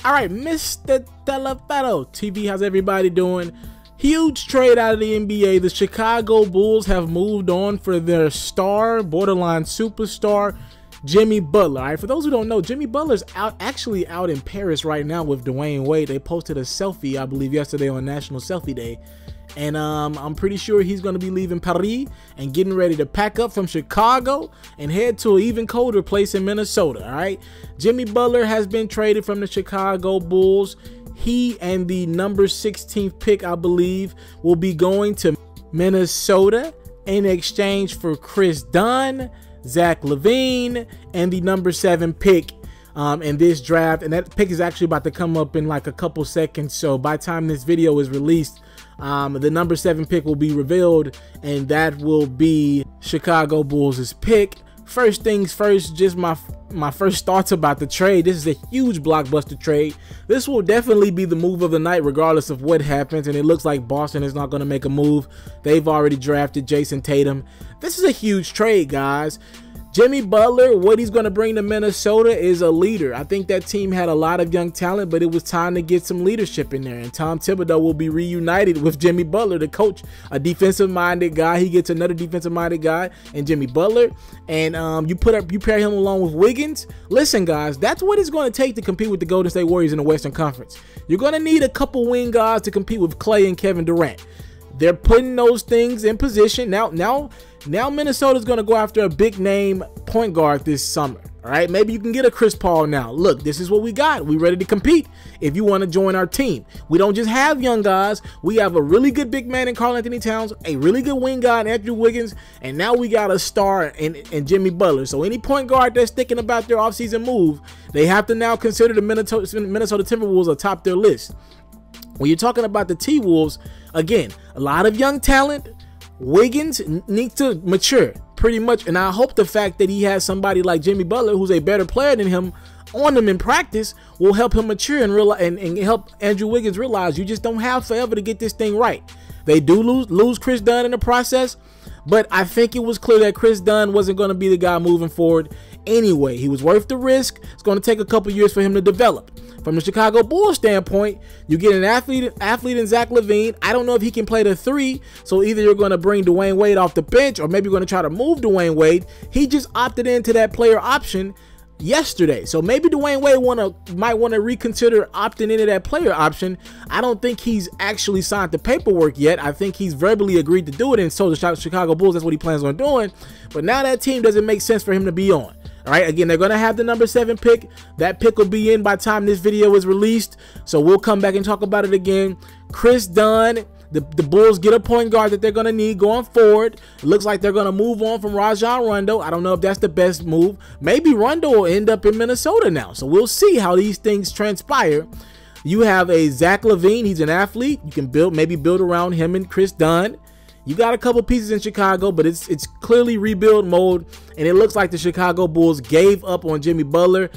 All right, Mr. Taliaferro TV, how's everybody doing? Huge trade out of the NBA. The Chicago Bulls have moved on for their star, borderline superstar, Jimmy Butler. All right, for those who don't know, Jimmy Butler's actually out in Paris right now with Dwayne Wade. They posted a selfie, I believe, yesterday on National Selfie Day. And I'm pretty sure he's going to be leaving Paris and getting ready to pack up from Chicago and head to an even colder place in Minnesota. All right, Jimmy Butler has been traded from the Chicago Bulls. He and the number 16th pick, I believe, will be going to Minnesota in exchange for Kris Dunn, Zach Levine, and the number 7 pick in this draft. And that pick is actually about to come up in like a couple seconds. So by the time this video is released, the number 7 pick will be revealed, and that will be Chicago Bulls' pick. First things first, just my first thoughts about the trade. This is a huge blockbuster trade. This will definitely be the move of the night regardless of what happens, and it looks like Boston is not going to make a move. They've already drafted Jason Tatum. This is a huge trade, guys. Jimmy Butler, what he's going to bring to Minnesota is a leader. I think that team had a lot of young talent, but it was time to get some leadership in there. And Tom Thibodeau will be reunited with Jimmy Butler, the coach, a defensive-minded guy. He gets another defensive-minded guy in Jimmy Butler. And you pair him along with Wiggins. Listen, guys, that's what it's going to take to compete with the Golden State Warriors in the Western Conference. You're going to need a couple wing guys to compete with Klay and Kevin Durant. They're putting those things in position. Now Minnesota's going to go after a big name point guard this summer. All right, maybe you can get a Chris Paul now. Look, this is what we got. We ready to compete if you want to join our team. We don't just have young guys. We have a really good big man in Karl-Anthony Towns, a really good wing guy in Andrew Wiggins, and now we got a star in Jimmy Butler. So any point guard that's thinking about their offseason move, they have to now consider the Minnesota Timberwolves atop their list. When you're talking about the T-Wolves, again, a lot of young talent. Wiggins needs to mature pretty much, and I hope the fact that he has somebody like Jimmy Butler, who's a better player than him, on him in practice, will help him mature and realize and help Andrew Wiggins realize you just don't have forever to get this thing right. They do lose Kris Dunn in the process, but I think it was clear that Kris Dunn wasn't going to be the guy moving forward anyway. He was worth the risk. It's going to take a couple years for him to develop. From the Chicago Bulls standpoint, you get an athlete in Zach Levine. I don't know if he can play the 3, so either you're going to bring Dwayne Wade off the bench or maybe you're going to try to move Dwayne Wade. He just opted into that player option yesterday, so maybe Dwayne Wade might want to reconsider opting into that player option. I don't think he's actually signed the paperwork yet. I think he's verbally agreed to do it, and so the Chicago Bulls, that's what he plans on doing. But now that team doesn't make sense for him to be on. All right, again, they're going to have the number 7 pick. That pick will be in by the time this video is released, so we'll come back and talk about it again. Kris Dunn, the Bulls get a point guard that they're going to need going forward. It looks like they're going to move on from Rajon Rondo. I don't know if that's the best move. Maybe Rondo will end up in Minnesota now, so we'll see how these things transpire. You have a Zach Levine. He's an athlete. You can maybe build around him and Kris Dunn. You got a couple pieces in Chicago, but it's clearly rebuild mode, and it looks like the Chicago Bulls gave up on Jimmy Butler.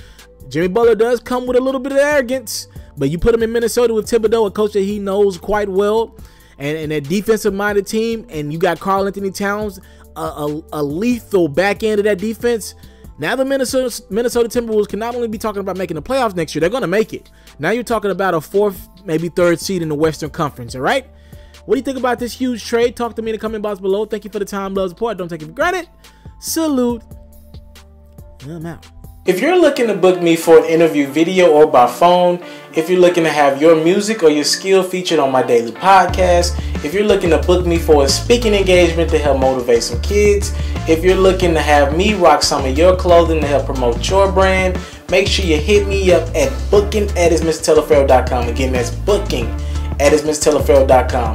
Jimmy Butler does come with a little bit of arrogance, but you put him in Minnesota with Thibodeau, a coach that he knows quite well, and a defensive-minded team, and you got Karl-Anthony Towns, a lethal back end of that defense. Now the Minnesota Timberwolves can not only be talking about making the playoffs next year, they're going to make it. Now you're talking about a 4th, maybe 3rd seed in the Western Conference, all right? What do you think about this huge trade? Talk to me in the comment box below. Thank you for the time, love, support. Don't take it for granted. Salute. And I'm out. If you're looking to book me for an interview video or by phone, if you're looking to have your music or your skill featured on my daily podcast, if you're looking to book me for a speaking engagement to help motivate some kids, if you're looking to have me rock some of your clothing to help promote your brand, make sure you hit me up at booking@itsmrtaliaferro.com. Again, that's booking@itsmrtaliaferro.com.